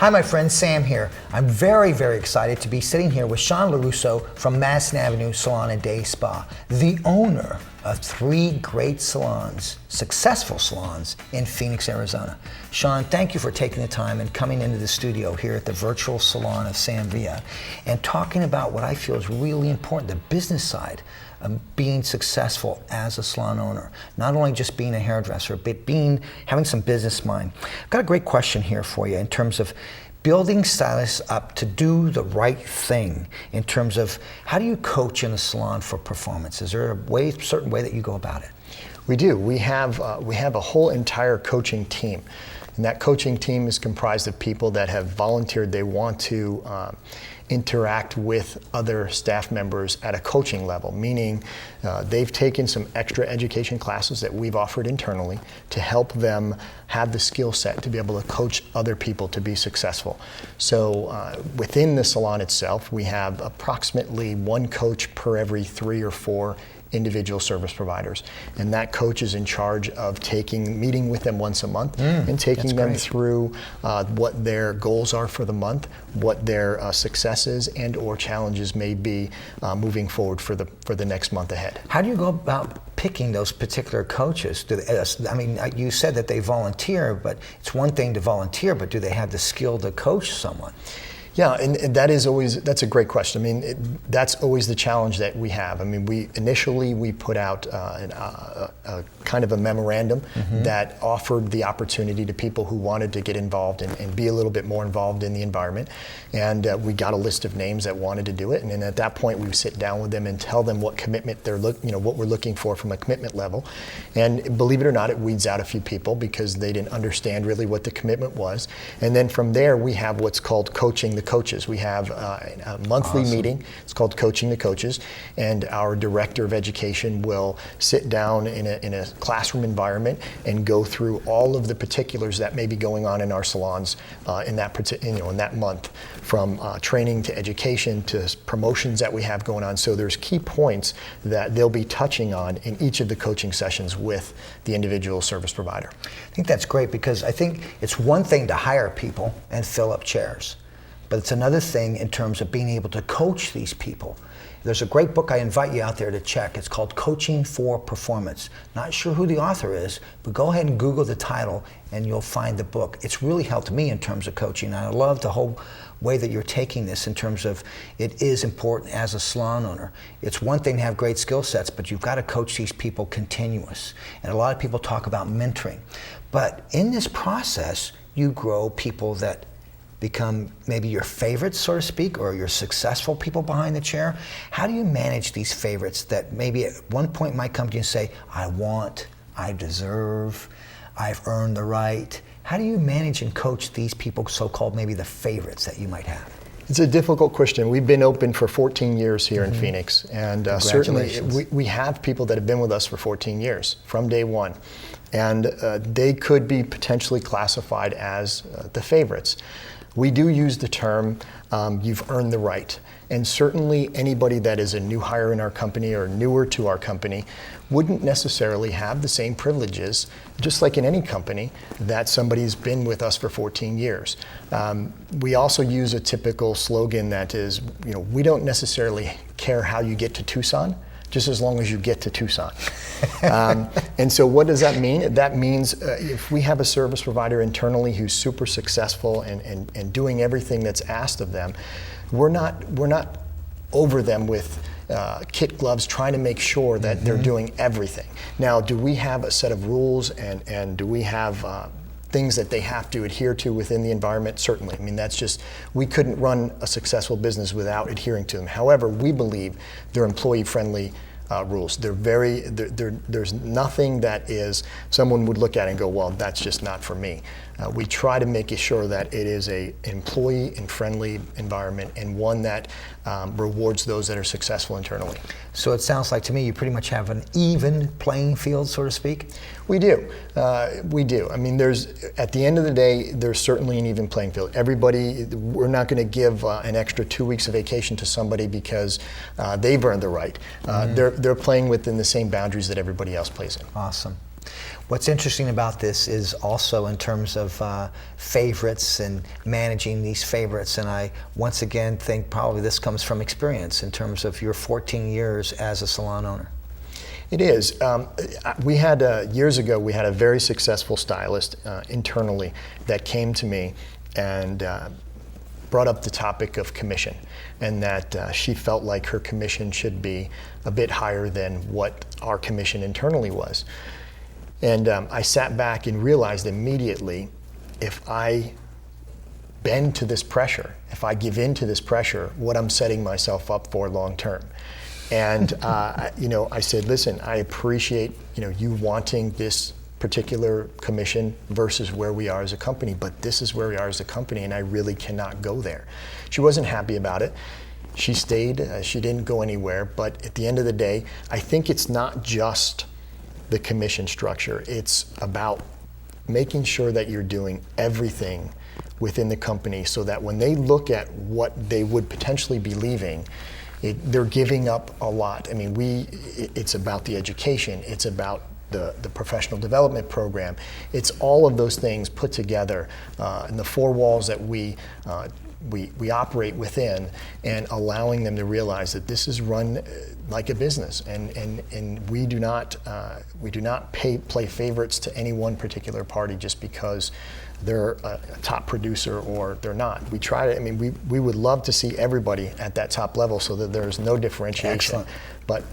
Hi, my friend, Sam here. I'm very, very excited to be sitting here with Sean Larusso from Madison Avenue Salon and Day Spa, the owner of 3 great salons, successful salons in Phoenix, Arizona. Sean, thank you for taking the time and coming into the studio here at the virtual salon of Sam Villa and talking about what I feel is really important, the business side of being successful as a salon owner. Not only just being a hairdresser, but having some business mind. I've got a great question here for you in terms of building stylists up to do the right thing in terms of how do you coach in a salon for performance? Is there a certain way that you go about it? We do. We have a whole entire coaching team. And that coaching team is comprised of people that have volunteered. They want to interact with other staff members at a coaching level, meaning they've taken some extra education classes that we've offered internally to help them have the skill set to be able to coach other people to be successful. So within the salon itself, we have approximately 1 coach per every 3 or 4 individual service providers, and that coach is in charge of meeting with them once a month and taking them through what their goals are for the month, what their successes and or challenges may be moving forward for the next month ahead. How do you go about picking those particular coaches? I mean, you said that they volunteer, but it's one thing to volunteer, but do they have the skill to coach someone? Yeah, and that's a great question. I mean, that's always the challenge that we have. I mean, initially we put out a kind of a memorandum that offered the opportunity to people who wanted to get involved and be a little bit more involved in the environment. And we got a list of names that wanted to do it. And then at that point, we would sit down with them and tell them what commitment what we're looking for from a commitment level. And believe it or not, it weeds out a few people because they didn't understand really what the commitment was. And then from there, we have what's called coaching the coaches. We have a monthly meeting. It's called Coaching the Coaches, and our director of education will sit down in a classroom environment and go through all of the particulars that may be going on in our salons in that month, from training to education to promotions that we have going on. So there's key points that they'll be touching on in each of the coaching sessions with the individual service provider. I think that's great because I think it's one thing to hire people and fill up chairs. But it's another thing in terms of being able to coach these people. There's a great book I invite you out there to check. It's called Coaching for Performance. Not sure who the author is, but go ahead and Google the title and you'll find the book. It's really helped me in terms of coaching. And I love the whole way that you're taking this in terms of it is important as a salon owner. It's one thing to have great skill sets, but you've got to coach these people continuous. And a lot of people talk about mentoring. But in this process, you grow people that become maybe your favorites, so to speak, or your successful people behind the chair. How do you manage these favorites that maybe at one point might come to you and say, I deserve, I've earned the right? How do you manage and coach these people, so-called maybe the favorites that you might have? It's a difficult question. We've been open for 14 years here in Phoenix, and certainly we have people that have been with us for 14 years from day one, and they could be potentially classified as the favorites. We do use the term, you've earned the right. And certainly anybody that is a new hire in our company or newer to our company wouldn't necessarily have the same privileges, just like in any company, that somebody's been with us for 14 years. We also use a typical slogan that is, we don't necessarily care how you get to Tucson, just as long as you get to Tucson. And so what does that mean? That means if we have a service provider internally who's super successful and doing everything that's asked of them, we're not over them with kit gloves trying to make sure that they're doing everything. Now, do we have a set of rules and do we have things that they have to adhere to within the environment? Certainly. I mean, we couldn't run a successful business without adhering to them. However, we believe they're employee-friendly rules. There's nothing that someone would look at and go, well, that's just not for me. We try to make sure that it is an employee and friendly environment and one that rewards those that are successful internally. So it sounds like to me you pretty much have an even playing field, so to speak? We do. We do. I mean, at the end of the day, there's certainly an even playing field. We're not going to give an extra 2 weeks of vacation to somebody because they've earned the right. They're playing within the same boundaries that everybody else plays in. Awesome. What's interesting about this is also in terms of favorites and managing these favorites, and I once again think probably this comes from experience in terms of your 14 years as a salon owner. It is. We had, years ago, we had a very successful stylist internally that came to me and brought up the topic of commission, and that she felt like her commission should be a bit higher than what our commission internally was. And I sat back and realized immediately, if I bend to this pressure, if I give in to this pressure, what I'm setting myself up for long term. And I said, listen, I appreciate you wanting this particular commission versus where we are as a company, but this is where we are as a company, and I really cannot go there. She wasn't happy about it. She stayed. She didn't go anywhere. But at the end of the day, I think it's not just the commission structure. It's about making sure that you're doing everything within the company so that when they look at what they would potentially be leaving, they're giving up a lot. I mean, it's about the education, it's about the professional development program. It's all of those things put together in the four walls that we operate within, and allowing them to realize that this is run like a business, and we do not play favorites to any one particular party just because they're a top producer or they're not. We try to. I mean, we would love to see everybody at that top level so that there's no differentiation. Excellent. But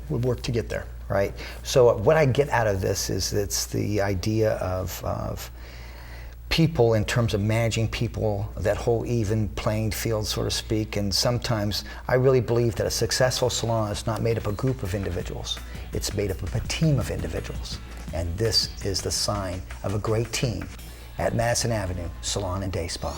we work to get there. Right. So what I get out of this is it's the idea of people in terms of managing people, that whole even playing field, so to speak. And sometimes I really believe that a successful salon is not made up of a group of individuals. It's made up of a team of individuals. And this is the sign of a great team at Madison Avenue Salon and Day Spa.